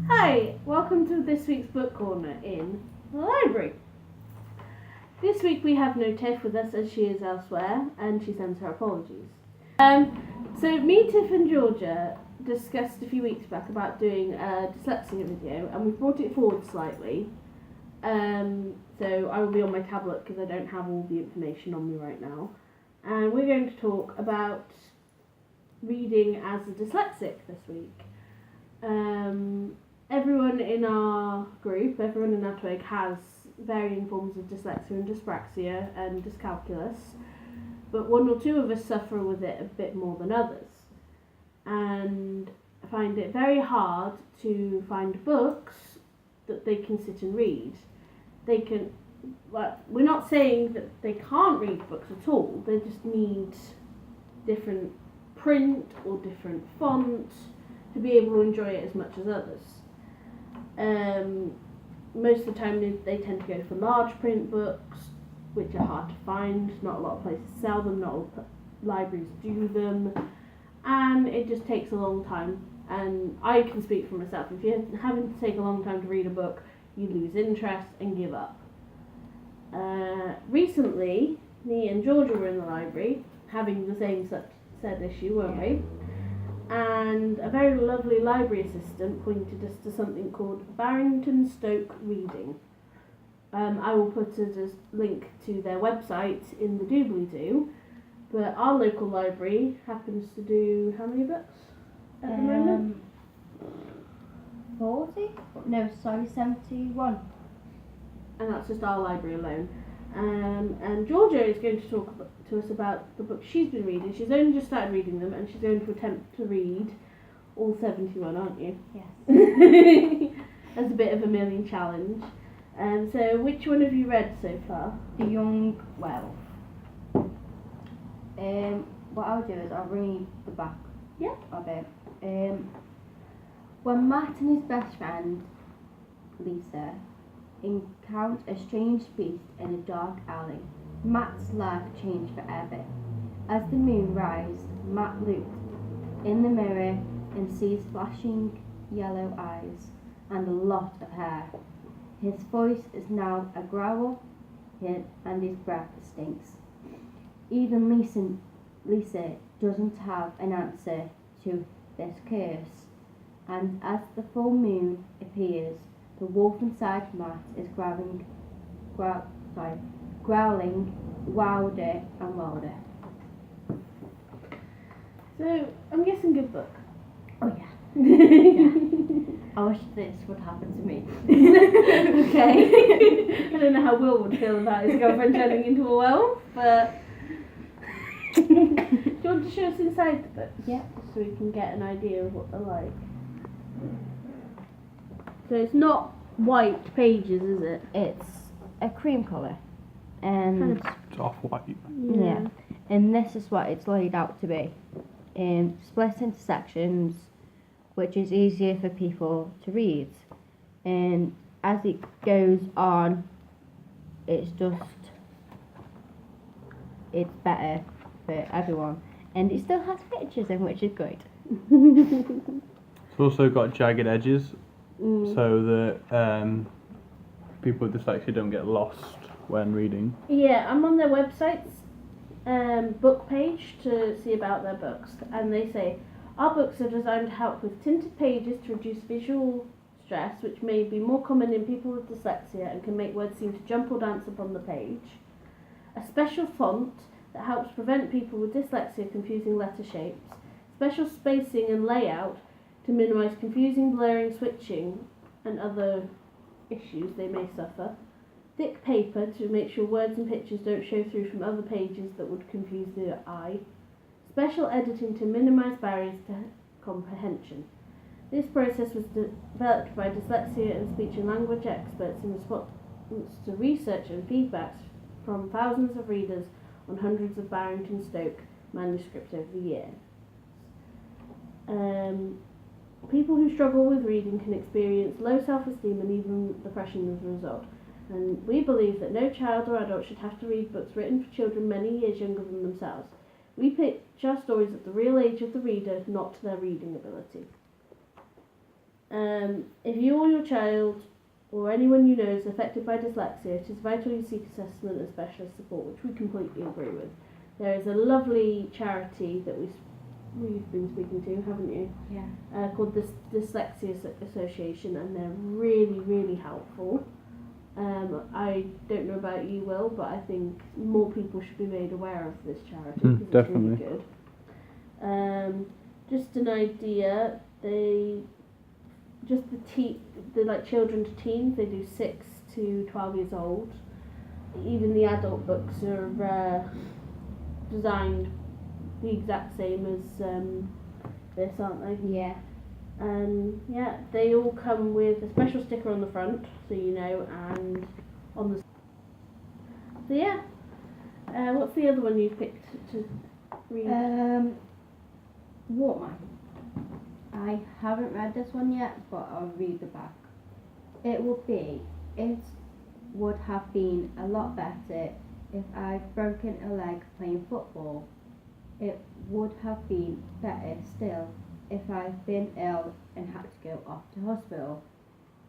Hi, welcome to this week's book corner in the library. This week we have no Tiff with us as she is elsewhere, and she sends her apologies. So me, Tiff and Georgia discussed a few weeks back about doing a dyslexia video, and we've brought it forward slightly. So I will be on my tablet because I don't have all the information on me right now. And we're going to talk about reading as a dyslexic this week. Everyone in our group, everyone in A.T.W.I.G has varying forms of dyslexia and dyspraxia and dyscalculus, but one or two of us suffer with it a bit more than others. And I find it very hard to find books that they can sit and read. We're not saying that they can't read books at all, they just need different print or different font to be able to enjoy it as much as others. Most of the time they tend to go for large print books, which are hard to find. Not a lot of places sell them, not all libraries do them, and it just takes a long time. And I can speak for myself, if you're having to take a long time to read a book, you lose interest and give up. Recently, me and Georgia were in the library, having the same said issue, weren't we? And a very lovely library assistant pointed us to something called Barrington Stoke reading. I will put a link to their website in the doobly-doo, but our local library happens to do how many books at the moment? 40? No, sorry, 71. And that's just our library alone. And Georgia is going to talk to us about the books she's been reading. She's only just started reading them, and she's going to attempt to read all 71, aren't you? Yes. That's a bit of a million challenge. So which one have you read so far? The Young Wealth. What I'll do is I'll read the back of it. When Matt and his best friend, Lisa, encounter a strange beast in a dark alley, Matt's life changed forever. As the moon rises, Matt looks in the mirror and sees flashing yellow eyes and a lot of hair. His voice is now a growl and his breath stinks. Even Lisa doesn't have an answer to this curse, and as the full moon appears, the wolf inside Matt is growling wilder and wilder. So, I'm guessing good book. Oh yeah. I wish this would happen to me. Okay. I don't know how Will would feel about his girlfriend turning into a werewolf, but do you want to show us inside the books? Yeah. So we can get an idea of what they're like. So it's not white pages, is it? It's a cream colour. And It's off-white. yeah. And this is what it's laid out to be. Split into sections, which is easier for people to read. And as it goes on, it's better for everyone. And it still has pictures in, which is good. It's also got jagged edges, so that people with dyslexia don't get lost when reading. Yeah, I'm on their website's book page to see about their books, and they say, our books are designed to help with tinted pages to reduce visual stress, which may be more common in people with dyslexia and can make words seem to jump or dance upon the page. A special font that helps prevent people with dyslexia confusing letter shapes. Special spacing and layout to minimise confusing, blurring, switching and other issues they may suffer. Thick paper to make sure words and pictures don't show through from other pages that would confuse the eye. Special editing to minimise barriers to comprehension. This process was developed by dyslexia and speech and language experts in response to research and feedback from thousands of readers on hundreds of Barrington Stoke manuscripts over the years. People who struggle with reading can experience low self-esteem and even depression as a result. And we believe that no child or adult should have to read books written for children many years younger than themselves. We pitch our stories at the real age of the reader, not their reading ability. If you or your child or anyone you know is affected by dyslexia, it is vital you seek assessment and specialist support, which we completely agree with. There is a lovely charity that we've been speaking to, haven't you? Yeah. Called the Dyslexia Association, and they're really, really helpful. I don't know about you, Will, but I think more people should be made aware of this charity because it's definitely. really good. Just an idea, the like children to teens, they do 6 to 12 years old. Even the adult books are designed the exact same as this, aren't they? Yeah. Yeah, they all come with a special sticker on the front, so you know, and on the. So yeah, what's the other one you picked to read? Waterman. I haven't read this one yet, but I'll read the back. It would have been a lot better if I'd broken a leg playing football. It would have been better still if I'd been ill and had to go off to hospital.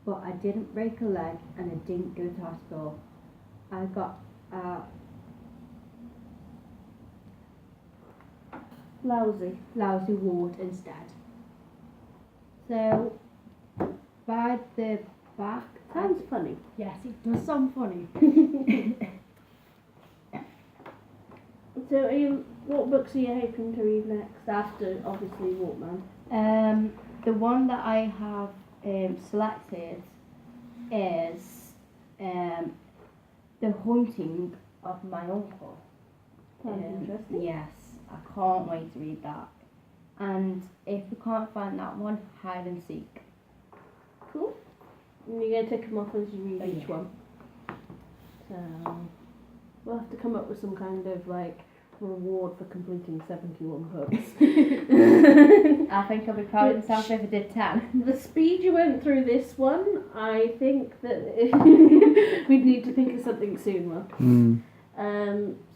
But I didn't break a leg and I didn't go to hospital. I got a lousy ward instead. So, by the back... Sounds funny. Yes, it does sound funny. So, what books are you hoping to read next after, obviously, Walkman? The one that I have selected is The Haunting of My Uncle. Sounds interesting. Yes, I can't wait to read that. And if we can't find that one, Hide and Seek. Cool. And you're going to tick them off as you read each one. So, we'll have to come up with some kind of like reward for completing 71 books. I think I'll be proud of myself if I did 10. The speed you went through this one, I think that we'd need to think of something soon.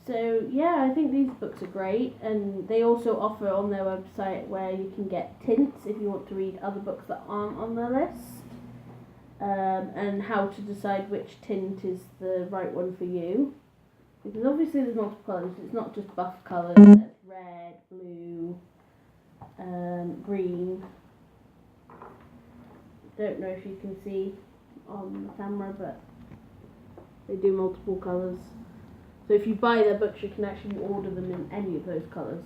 So yeah, I think these books are great, and they also offer on their website where you can get tints if you want to read other books that aren't on their list, and how to decide which tint is the right one for you. Because obviously there's multiple colours, it's not just buff colours, there's red, blue, green. Don't know if you can see on the camera, but they do multiple colours. So if you buy their books, you can actually order them in any of those colours.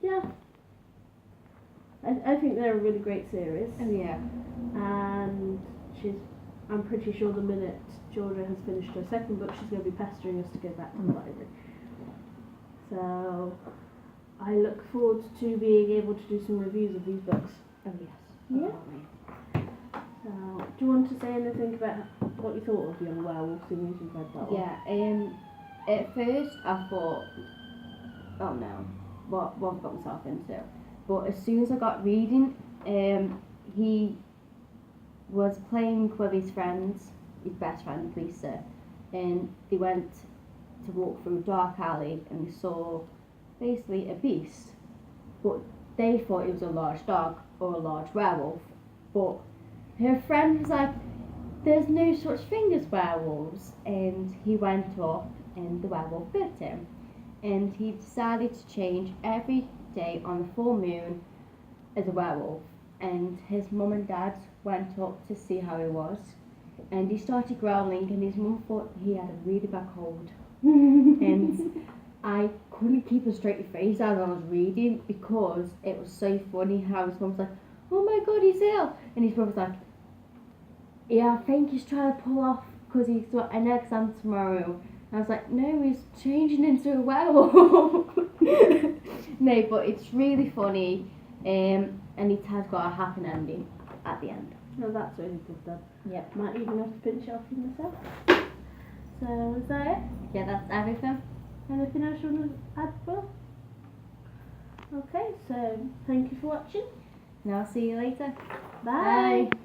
Yeah. I think they're a really great series. Oh yeah. And I'm pretty sure the minute Georgia has finished her second book, she's going to be pestering us to go back to the library. So I look forward to being able to do some reviews of these books. Oh yes. Yeah. So, do you want to say anything about what you thought of Young Werewolf, seeing as you've read that one? Yeah. At first I thought, oh no, what I've got myself into. But as soon as I got reading, he was playing with his friends, his best friend Lisa, and they went to walk through a dark alley and they saw basically a beast. But they thought it was a large dog or a large werewolf. But her friend was like, there's no such thing as werewolves. And he went up and the werewolf bit him. And he decided to change every day on the full moon as a werewolf. And his mum and dad went up to see how he was. And he started growling and his mum thought he had a really bad cold. And I couldn't keep a straight face as I was reading because it was so funny how his mum's like, oh my god, he's ill. And his brother's like, yeah, I think he's trying to pull off because he's got an exam tomorrow. And I was like, no, he's changing into a werewolf. No, but it's really funny. And it has got a happy ending at the end. No, that's really good then. Yep. Might even have to pinch it off you myself. So, is that it? Yeah, that's everything. Anything else you want to add, Will? Okay, so thank you for watching. And I'll see you later. Bye. Bye.